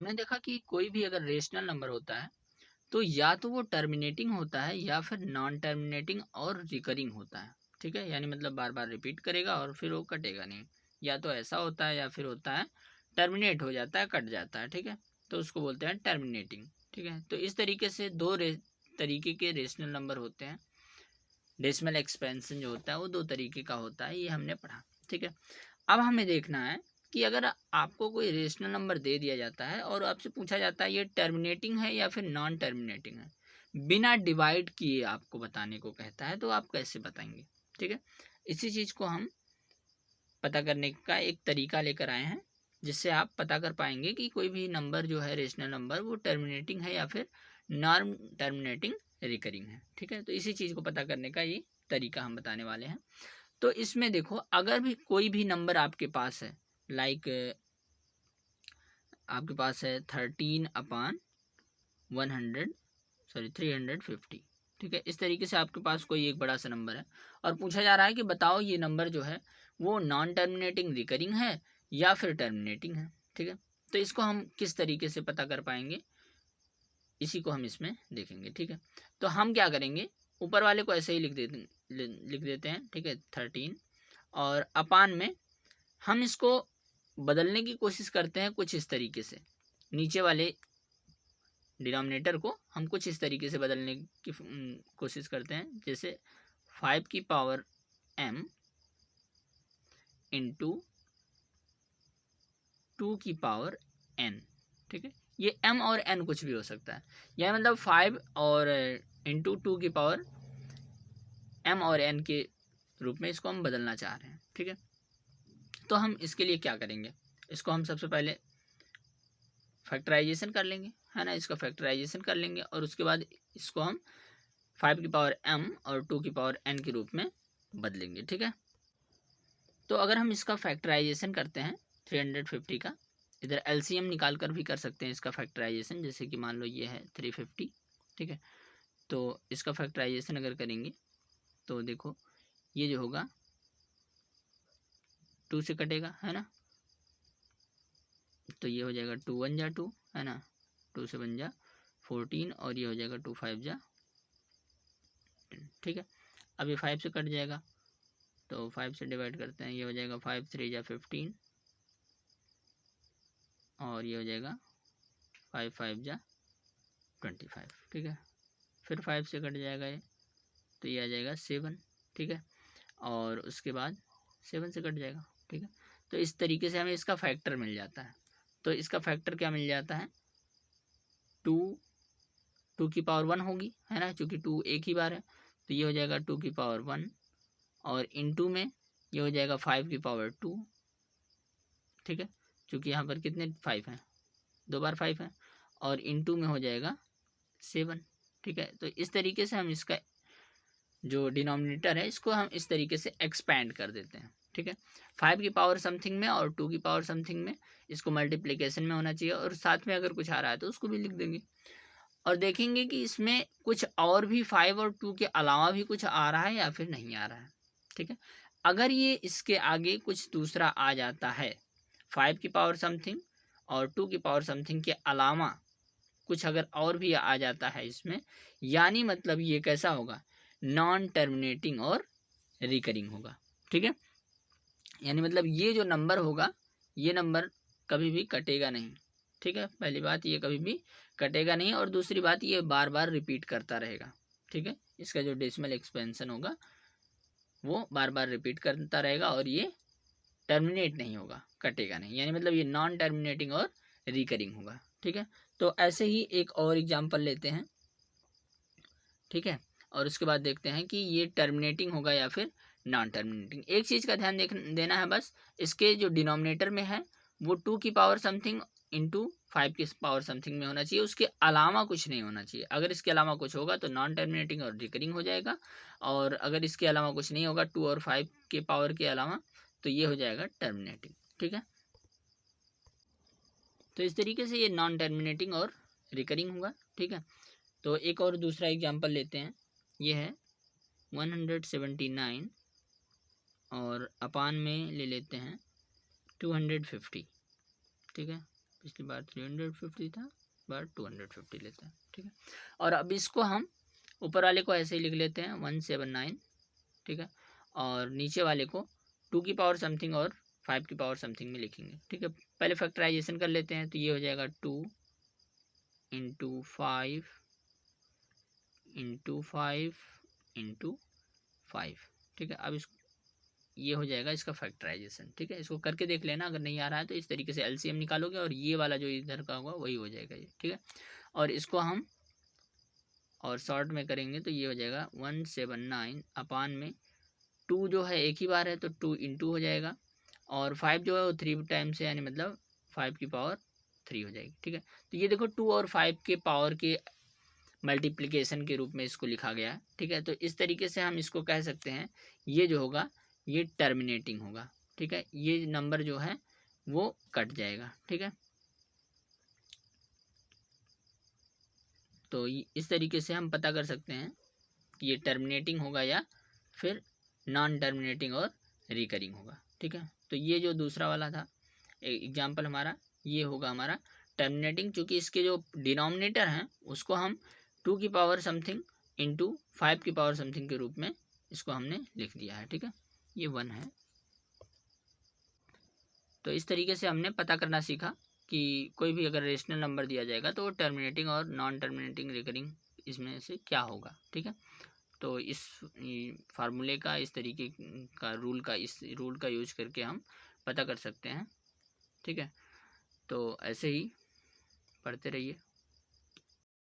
आपने देखा कि कोई भी अगर रेशनल नंबर होता है तो या तो वो टर्मिनेटिंग होता है या फिर नॉन टर्मिनेटिंग और रिकरिंग होता है। ठीक है, यानी मतलब बार बार रिपीट करेगा और फिर वो कटेगा नहीं। या तो ऐसा होता है या फिर होता है टर्मिनेट हो जाता है, कट जाता है। ठीक है, तो उसको बोलते हैं टर्मिनेटिंग। ठीक है, तो इस तरीके से दो तरीके के रेशनल नंबर होते हैं। डेसिमल एक्सपेंशन जो होता है वो दो तरीके का होता है, ये हमने पढ़ा। ठीक है, अब हमें देखना है कि अगर आपको कोई रेशनल नंबर दे दिया जाता है और आपसे पूछा जाता है ये टर्मिनेटिंग है या फिर नॉन टर्मिनेटिंग है, बिना डिवाइड किए आपको बताने को कहता है, तो आप कैसे बताएंगे। ठीक है, इसी चीज़ को हम पता करने का एक तरीका लेकर आए हैं, जिससे आप पता कर पाएंगे कि कोई भी नंबर जो है रेशनल नंबर वो टर्मिनेटिंग है या फिर नॉन टर्मिनेटिंग रिकरिंग है। ठीक है, तो इसी चीज़ को पता करने का ये तरीका हम बताने वाले हैं। तो इसमें देखो, अगर भी कोई भी नंबर आपके पास है, लाइक आपके पास है 13/100, सॉरी 350। ठीक है, इस तरीके से आपके पास कोई एक बड़ा सा नंबर है और पूछा जा रहा है कि बताओ ये नंबर जो है वो नॉन टर्मिनेटिंग रिकरिंग है या फिर टर्मिनेटिंग है। ठीक है, तो इसको हम किस तरीके से पता कर पाएंगे, इसी को हम इसमें देखेंगे। ठीक है, तो हम क्या करेंगे, ऊपर वाले को ऐसे ही लिख देते हैं। ठीक है, 13 और अपान में हम इसको बदलने की कोशिश करते हैं कुछ इस तरीके से। नीचे वाले डिनोमिनेटर को हम कुछ इस तरीके से बदलने की कोशिश करते हैं, जैसे 5 की पावर m इंटू 2 की पावर n। ठीक है, ये m और n कुछ भी हो सकता है, यह मतलब 5 और इंटू 2 की पावर m और n के रूप में इसको हम बदलना चाह रहे हैं। ठीक है, तो हम इसके लिए क्या करेंगे, इसको हम सबसे पहले फैक्टराइजेशन कर लेंगे, है ना, इसका फैक्टराइजेशन कर लेंगे और उसके बाद इसको हम 5 की पावर m और 2 की पावर n के रूप में बदलेंगे। ठीक है, तो अगर हम इसका फैक्टराइजेशन करते हैं 350 का, इधर एलसीएम निकाल कर भी कर सकते हैं इसका फैक्टराइजेशन, जैसे कि मान लो ये है 350। ठीक है, तो इसका फैक्टराइजेशन अगर करेंगे तो देखो ये जो होगा 2 से कटेगा, है ना, तो ये हो जाएगा 2 1 जा 2, है ना, 2 से 1 जा 14 और ये हो जाएगा 2 5 जा 10। ठीक है, अब ये 5 से कट जाएगा तो 5 से डिवाइड करते हैं, ये हो जाएगा 5 3 जा 15 और ये हो जाएगा 5 5 जा 25। ठीक है, फिर 5 से कट जाएगा ये, तो ये आ जाएगा 7। ठीक है, और उसके बाद 7 से कट जाएगा। ठीक है, तो इस तरीके से हमें इसका फैक्टर मिल जाता है। तो इसका फैक्टर क्या मिल जाता है, 2 की पावर 1 होगी, है ना, क्योंकि 2 एक ही बार है, तो ये हो जाएगा 2 की पावर 1 और इनटू में ये हो जाएगा 5 की पावर 2। ठीक है, क्योंकि यहाँ पर कितने 5 हैं, 2 बार 5 है, और इनटू में हो जाएगा 7। ठीक है, तो इस तरीके से हम इसका जो डिनोमिनेटर है इसको हम इस तरीके से एक्सपैंड कर देते हैं। ठीक है, 5 की पावर समथिंग में और 2 की पावर समथिंग में इसको मल्टीप्लिकेशन में होना चाहिए, और साथ में अगर कुछ आ रहा है तो उसको भी लिख देंगे और देखेंगे कि इसमें कुछ और भी 5 और 2 के अलावा भी कुछ आ रहा है या फिर नहीं आ रहा है। ठीक है, अगर ये इसके आगे कुछ दूसरा आ जाता है, 5 की पावर समथिंग और 2 की पावर समथिंग के अलावा कुछ अगर और भी आ जाता है इसमें, यानी मतलब ये कैसा होगा, नॉन टर्मिनेटिंग और रिकरिंग होगा। ठीक है, यानी मतलब ये जो नंबर होगा ये नंबर कभी भी कटेगा नहीं। ठीक है, पहली बात ये कभी भी कटेगा नहीं, और दूसरी बात ये बार बार रिपीट करता रहेगा। ठीक है, इसका जो डेसिमल एक्सपेंशन होगा वो बार बार रिपीट करता रहेगा और ये टर्मिनेट नहीं होगा, कटेगा नहीं, यानी मतलब ये नॉन टर्मिनेटिंग और रिकरिंग होगा। ठीक है, तो ऐसे ही एक और एग्जांपल लेते हैं। ठीक है, और उसके बाद देखते हैं कि ये टर्मिनेटिंग होगा या फिर नॉन टर्मिनेटिंग। एक चीज़ का ध्यान देना है बस, इसके जो डिनोमिनेटर में है वो 2 की पावर समथिंग इंटू 5 की पावर समथिंग में होना चाहिए, उसके अलावा कुछ नहीं होना चाहिए। अगर इसके अलावा कुछ होगा तो नॉन टर्मिनेटिंग और रिकरिंग हो जाएगा, और अगर इसके अलावा कुछ नहीं होगा 2 और 5 के पावर के अलावा, तो ये हो जाएगा टर्मिनेटिंग। ठीक है, तो इस तरीके से ये नॉन टर्मिनेटिंग और रिकरिंग होगा। ठीक है, तो एक और दूसरा एग्जांपल लेते हैं, ये है 179 और अपान में ले लेते हैं 250। ठीक है, पिछली बार 350 था, बार 250 लेते हैं, ठीक है। और अब इसको हम ऊपर वाले को ऐसे ही लिख लेते हैं 179, ठीक है, और नीचे वाले को 2 की पावर समथिंग और 5 की पावर समथिंग में लिखेंगे, ठीक है। पहले फैक्टराइजेशन कर लेते हैं, तो ये हो जाएगा 2 इंटू 5 इंटू 5 इंटू 5, ठीक है। अब इस ये हो जाएगा इसका फैक्टराइजेशन, ठीक है। इसको करके देख लेना, अगर नहीं आ रहा है तो इस तरीके से एलसीएम निकालोगे और ये वाला जो इधर का होगा वही हो जाएगा ये, ठीक है। और इसको हम और शॉर्ट में करेंगे तो ये हो जाएगा 179 अपान में 2 जो है एक ही बार है तो 2 इंटू हो जाएगा, और 5 जो है वो 3 टाइम्स है, यानी मतलब 5 की पावर 3 हो जाएगी, ठीक है। तो ये देखो 2 और 5 के पावर के मल्टीप्लिकेशन के रूप में इसको लिखा गया है, ठीक है। तो इस तरीके से हम इसको कह सकते हैं, ये जो होगा ये टर्मिनेटिंग होगा, ठीक है। ये नंबर जो है वो कट जाएगा, ठीक है। तो इस तरीके से हम पता कर सकते हैं कि ये टर्मिनेटिंग होगा या फिर नॉन टर्मिनेटिंग और रिकरिंग होगा, ठीक है। तो ये जो दूसरा वाला था एग्जाम्पल हमारा, ये होगा हमारा टर्मिनेटिंग, चूँकि इसके जो डिनोमिनेटर हैं उसको हम 2 की पावर समथिंग इंटू 5 की पावर समथिंग के रूप में इसको हमने लिख दिया है, ठीक है। ये 1 है। तो इस तरीके से हमने पता करना सीखा कि कोई भी अगर रेशनल नंबर दिया जाएगा तो वो टर्मिनेटिंग और नॉन टर्मिनेटिंग रिकरिंग इसमें से क्या होगा, ठीक है। तो इस फार्मूले का, इस तरीके का इस रूल का यूज करके हम पता कर सकते हैं, ठीक है। तो ऐसे ही पढ़ते रहिए।